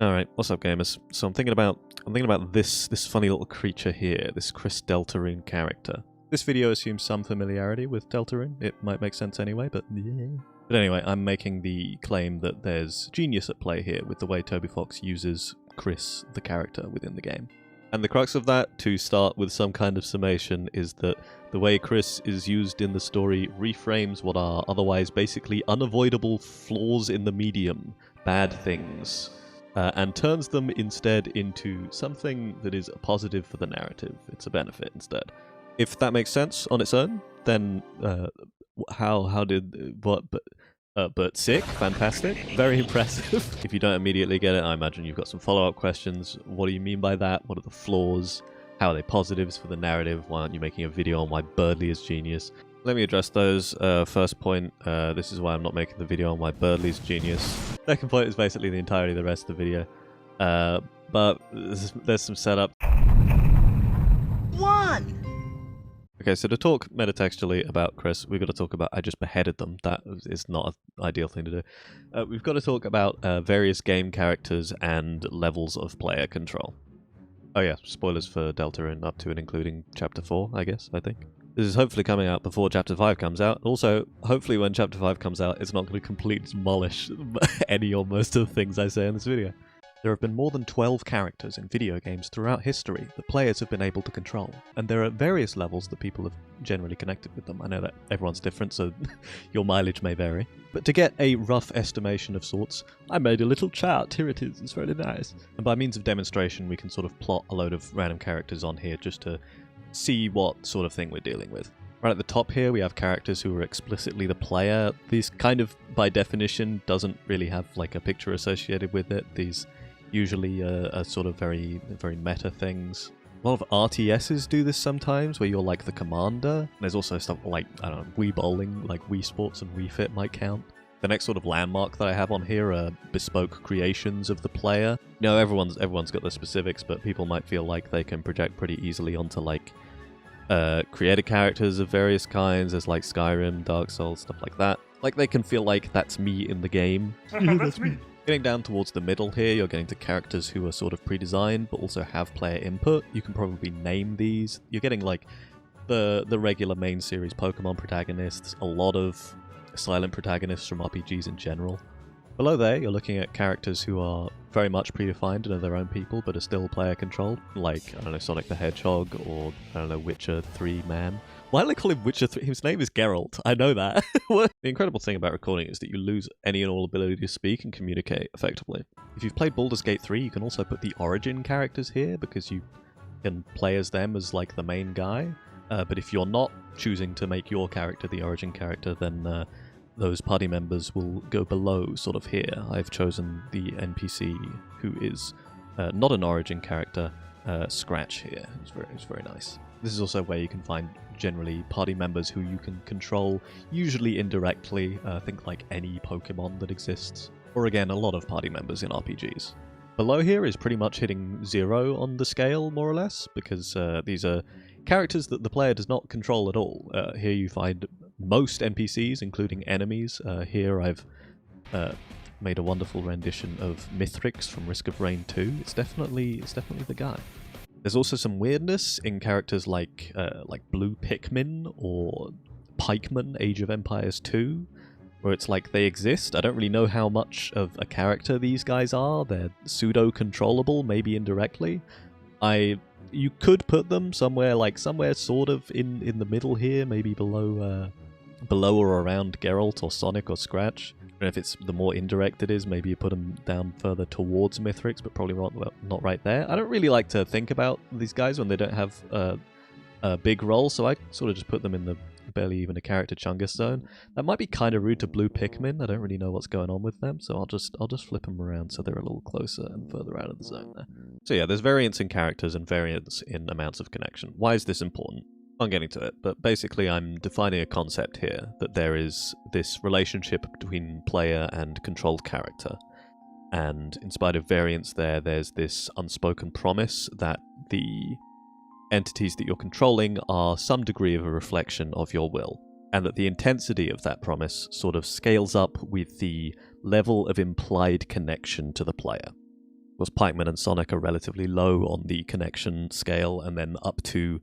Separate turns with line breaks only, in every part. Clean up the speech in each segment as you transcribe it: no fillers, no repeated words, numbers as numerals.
Alright, what's up gamers? So I'm thinking about this funny little creature here, this Kris Deltarune character. This video assumes some familiarity with Deltarune. It might make sense anyway, but yeah. But anyway, I'm making the claim that there's genius at play here with the way Toby Fox uses Kris, the character, within the game. And the crux of that, to start with some kind of summation, is that the way Kris is used in the story reframes what are otherwise basically unavoidable flaws in the medium, bad things, and turns them instead into something that is a positive for the narrative. It's a benefit instead. If that makes sense on its own, then but sick, fantastic, very impressive. If you don't immediately get it, I imagine you've got some follow-up questions. What do you mean by that? What are the flaws? How are they positives for the narrative? Why aren't you making a video on why Birdly is genius? Let me address those. First point, this is why I'm not making the video on why Birdly's genius. Second point is basically the entirety of the rest of the video. But there's some setup. Okay, so to talk metatextually about Kris, we've got to talk about I just beheaded them. That is not an ideal thing to do. We've got to talk about various game characters and levels of player control. Oh yeah, spoilers for Deltarune up to and including Chapter 4, I think. This is hopefully coming out before Chapter 5 comes out. Also, hopefully when Chapter 5 comes out, it's not going to completely demolish any or most of the things I say in this video. There have been more than 12 characters in video games throughout history that players have been able to control, and there are various levels that people have generally connected with them. I know that everyone's different, so your mileage may vary. But to get a rough estimation of sorts, I made a little chart. Here it is, it's really nice. And by means of demonstration, we can sort of plot a load of random characters on here just to see what sort of thing we're dealing with. Right at the top here, we have characters who are explicitly the player. These kind of, by definition, doesn't really have like a picture associated with it. These usually are sort of very meta things. A lot of RTSs do this sometimes, where you're like the commander. There's also stuff like, I don't know, Wii Bowling, like Wii Sports and Wii Fit might count. The next sort of landmark that I have on here are bespoke creations of the player. You know, everyone's got the specifics, but people might feel like they can project pretty easily onto like created characters of various kinds. There's like Skyrim, Dark Souls, stuff like that. Like they can feel like that's me in the game.
That's me.
Getting down towards the middle here, you're getting to characters who are sort of pre-designed, but also have player input. You can probably name these. You're getting like the regular main series Pokemon protagonists, a lot of silent protagonists from RPGs in general. Below there, you're looking at characters who are very much predefined and are their own people, but are still player controlled. Like, I don't know, Sonic the Hedgehog, or, I don't know, Witcher 3 man. Why do they call him Witcher 3? His name is Geralt. I know that. The incredible thing about recording is that you lose any and all ability to speak and communicate effectively. If you've played Baldur's Gate 3, you can also put the origin characters here, because you can play as them as like the main guy. But if you're not choosing to make your character the origin character, then those party members will go below sort of here. I've chosen the NPC who is not an origin character, Scratch here. It's very nice. This is also where you can find generally party members who you can control, usually indirectly, think like any Pokemon that exists, or again a lot of party members in RPGs. Below here is pretty much hitting 0 on the scale, more or less, because these are characters that the player does not control at all. Here you find most NPCs, including enemies. Here I've made a wonderful rendition of Mithrix from Risk of Rain 2. It's definitely the guy. There's also some weirdness in characters like Blue Pikmin or Pikeman, Age of Empires 2, where it's like they exist. I don't really know how much of a character these guys are. They're pseudo-controllable, maybe indirectly. You could put them somewhere sort of in the middle here, maybe below or around Geralt or Sonic or Scratch. And if it's the more indirect it is, maybe you put them down further towards Mithrix, but probably not right there. I don't really like to think about these guys when they don't have a big role, so I sort of just put them in the barely even a character Chungus zone. That might be kind of rude to Blue Pikmin. I don't really know what's going on with them, so I'll just flip them around so they're a little closer and further out of the zone there. So yeah, there's variance in characters and variance in amounts of connection. Why is this important? I'm getting to it, but basically I'm defining a concept here, that there is this relationship between player and controlled character. And in spite of variance there's this unspoken promise that the entities that you're controlling are some degree of a reflection of your will, and that the intensity of that promise sort of scales up with the level of implied connection to the player. Because Pikeman and Sonic are relatively low on the connection scale, and then up to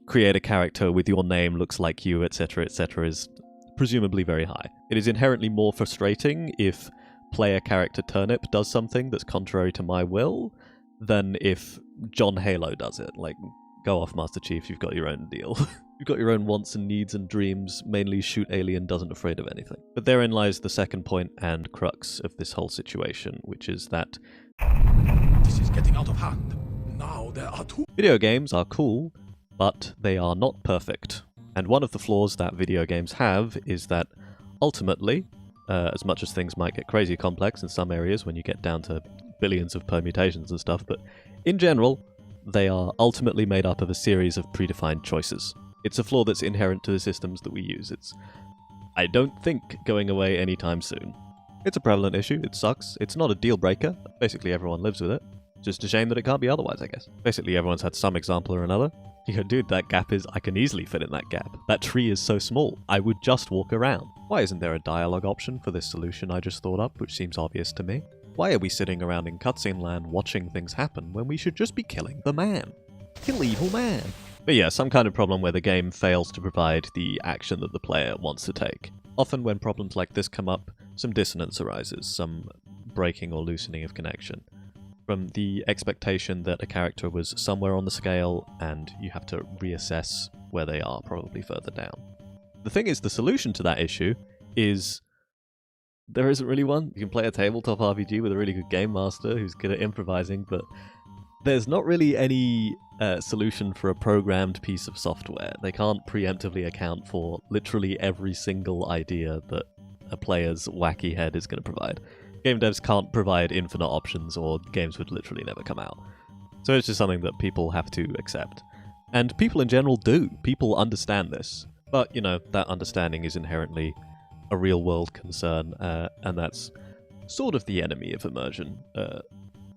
create a character with your name, looks like you, etc., etc., is presumably very high. It is inherently more frustrating if player character Turnip does something that's contrary to my will than if John Halo does it. Like, go off, Master Chief, you've got your own deal. You've got your own wants and needs and dreams, mainly shoot alien doesn't afraid of anything. But therein lies the second point and crux of this whole situation, which is that
this is getting out of hand. Now there are two.
Video games are cool, but they are not perfect. And one of the flaws that video games have is that ultimately, as much as things might get crazy complex in some areas when you get down to billions of permutations and stuff, but in general, they are ultimately made up of a series of predefined choices. It's a flaw that's inherent to the systems that we use. It's, I don't think, going away anytime soon. It's a prevalent issue, it sucks, it's not a deal breaker, basically everyone lives with it. Just a shame that it can't be otherwise, I guess. Basically everyone's had some example or another. You go, dude, that gap is, I can easily fit in that gap. That tree is so small, I would just walk around. Why isn't there a dialogue option for this solution I just thought up, which seems obvious to me? Why are we sitting around in cutscene land watching things happen when we should just be killing the man? Kill evil man. But yeah, some kind of problem where the game fails to provide the action that the player wants to take. Often when problems like this come up, some dissonance arises, some breaking or loosening of connection. From the expectation that a character was somewhere on the scale and you have to reassess where they are, probably further down. The thing is, the solution to that issue is there isn't really one. You can play a tabletop RPG with a really good game master who's good at improvising, but there's not really any solution for a programmed piece of software. They can't preemptively account for literally every single idea that a player's wacky head is going to provide. Game devs can't provide infinite options or games would literally never come out. So it's just something that people have to accept. And people in general do. People understand this. But, you know, that understanding is inherently a real-world concern, and that's sort of the enemy of immersion.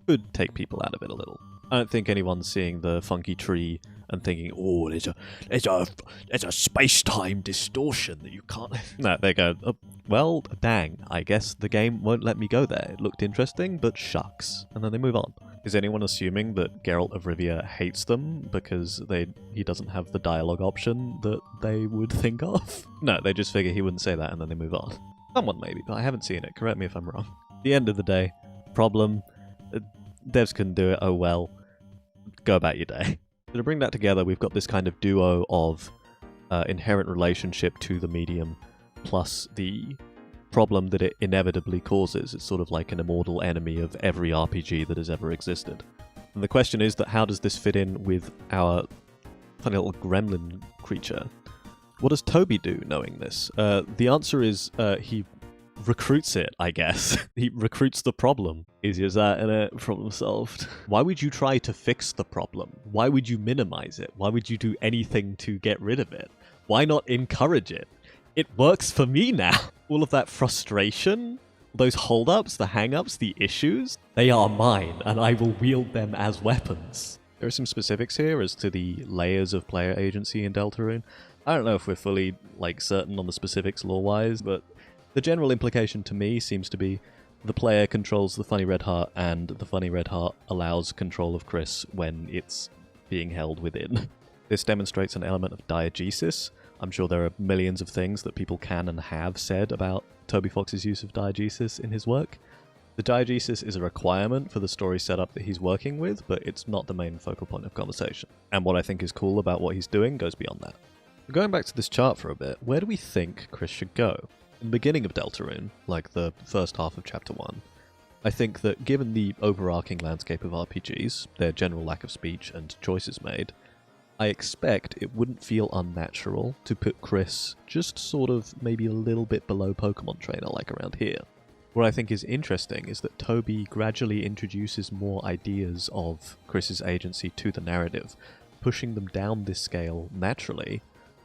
Could take people out of it a little. I don't think anyone's seeing the funky tree and thinking, oh, there's a space-time distortion that you can't... No, they go, oh, well, dang, I guess the game won't let me go there. It looked interesting, but shucks. And then they move on. Is anyone assuming that Geralt of Rivia hates them because he doesn't have the dialogue option that they would think of? No, they just figure he wouldn't say that and then they move on. Someone maybe, but I haven't seen it. Correct me if I'm wrong. At the end of the day, problem, devs couldn't do it, oh well. Go about your day. So to bring that together, we've got this kind of duo of inherent relationship to the medium plus the problem that it inevitably causes. It's sort of like an immortal enemy of every RPG that has ever existed. And the question is that how does this fit in with our funny little gremlin creature? What does Toby do knowing this? The answer is he recruits it, I guess. He recruits the problem. Easy as that, innit? Problem solved. Why would you try to fix the problem? Why would you minimize it? Why would you do anything to get rid of it? Why not encourage it? It works for me now. All of that frustration, those holdups, the hang-ups, the issues, they are mine, and I will wield them as weapons. There are some specifics here as to the layers of player agency in Deltarune. I don't know if we're fully, certain on the specifics lore-wise, but the general implication to me seems to be the player controls the funny red heart, and the funny red heart allows control of Kris when it's being held within. This demonstrates an element of diegesis. I'm sure there are millions of things that people can and have said about Toby Fox's use of diegesis in his work. The diegesis is a requirement for the story setup that he's working with, but it's not the main focal point of conversation. And what I think is cool about what he's doing goes beyond that. Going back to this chart for a bit, where do we think Kris should go? In the beginning of Deltarune, like the first half of Chapter 1, I think that given the overarching landscape of RPGs, their general lack of speech and choices made, I expect it wouldn't feel unnatural to put Kris just sort of maybe a little bit below Pokemon Trainer like around here. What I think is interesting is that Toby gradually introduces more ideas of Kris's agency to the narrative, pushing them down this scale naturally,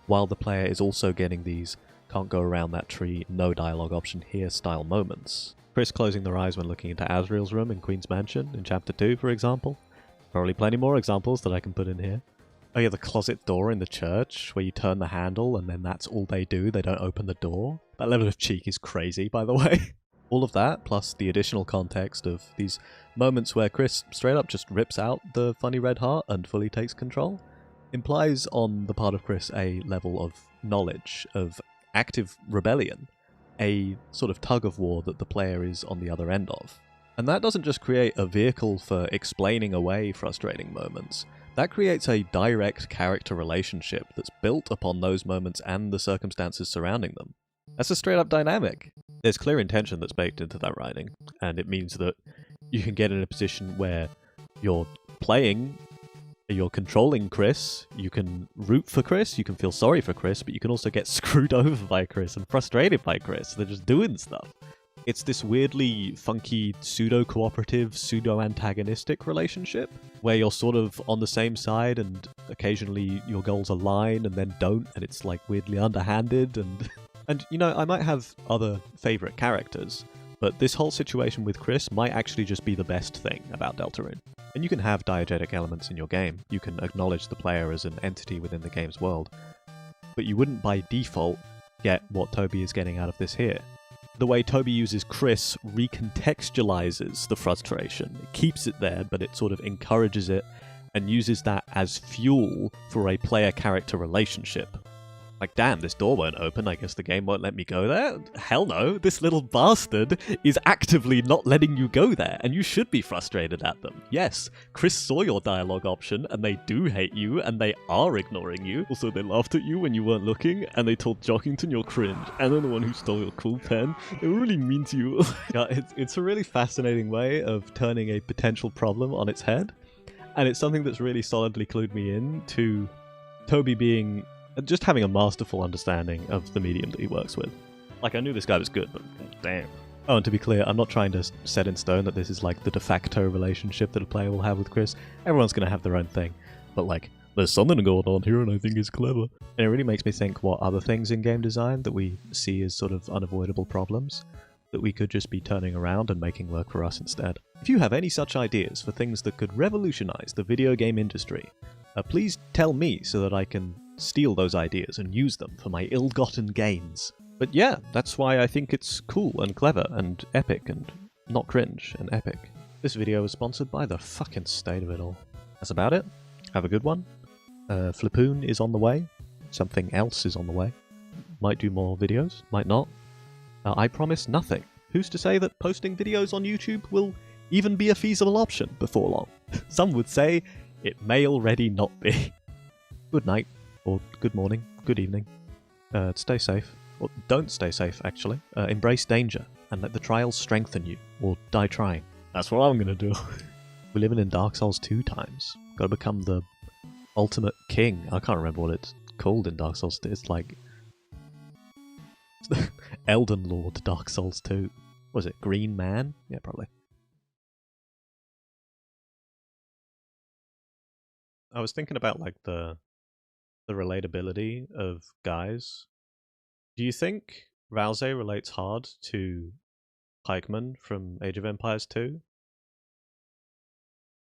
while the player is also getting these can't go around that tree, no dialogue option here style moments. Kris closing their eyes when looking into Asriel's room in Queen's Mansion in Chapter 2, for example. Probably plenty more examples that I can put in here. Oh yeah, the closet door in the church, where you turn the handle and then that's all they do, they don't open the door. That level of cheek is crazy, by the way. All of that, plus the additional context of these moments where Kris straight up just rips out the funny red heart and fully takes control, implies on the part of Kris a level of knowledge, of active rebellion, a sort of tug of war that the player is on the other end of. And that doesn't just create a vehicle for explaining away frustrating moments, that creates a direct character relationship that's built upon those moments and the circumstances surrounding them. That's a straight up dynamic. There's clear intention that's baked into that writing, and it means that you can get in a position where you're playing, you're controlling Kris, you can root for Kris, you can feel sorry for Kris, but you can also get screwed over by Kris and frustrated by Kris. They're just doing stuff. It's this weirdly funky pseudo-cooperative, pseudo-antagonistic relationship where you're sort of on the same side and occasionally your goals align and then don't, and it's like weirdly underhanded and... And, you know, I might have other favourite characters, but this whole situation with Kris might actually just be the best thing about Deltarune. And you can have diegetic elements in your game, you can acknowledge the player as an entity within the game's world, but you wouldn't by default get what Toby is getting out of this here. The way Toby uses Kris recontextualizes the frustration. It keeps it there, but it sort of encourages it and uses that as fuel for a player-character relationship. Like, damn, this door won't open, I guess the game won't let me go there? Hell no, this little bastard is actively not letting you go there, and you should be frustrated at them. Yes, Kris saw your dialogue option, and they do hate you, and they are ignoring you. Also, they laughed at you when you weren't looking, and they told Jockington you're cringe, and they're the one who stole your cool pen. They were really mean to you. Yeah, it's a really fascinating way of turning a potential problem on its head, and it's something that's really solidly clued me in to Toby being... just having a masterful understanding of the medium that he works with. Like, I knew this guy was good, but damn. Oh, and to be clear, I'm not trying to set in stone that this is like the de facto relationship that a player will have with Kris. Everyone's going to have their own thing. But like, there's something going on here and I think it's clever. And it really makes me think what other things in game design that we see as sort of unavoidable problems that we could just be turning around and making work for us instead. If you have any such ideas for things that could revolutionize the video game industry, please tell me so that I can steal those ideas and use them for my ill-gotten gains. But yeah, that's why I think it's cool and clever and epic and not cringe and epic. This video was sponsored by the fucking state of it all. That's about it. Have a good one. Flippoon is on the way. Something else is on the way. Might do more videos, might not. I promise nothing. Who's to say that posting videos on YouTube will even be a feasible option before long? Some would say it may already not be. Good night. Or good morning, good evening. Stay safe. Or don't stay safe, actually. Embrace danger, and let the trials strengthen you, or die trying. That's what I'm gonna do. We're living in Dark Souls 2 times. Gotta become the ultimate king. I can't remember what it's called in Dark Souls 2. It's like... Elden Lord Dark Souls 2. Was it Green Man? Yeah, probably. I was thinking about, like, the relatability of guys. Do you think Ralze relates hard to Pikeman from Age of Empires 2?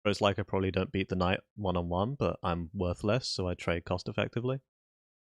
Whereas, like, I probably don't beat the knight one-on-one, but I'm worth less, so I trade cost-effectively.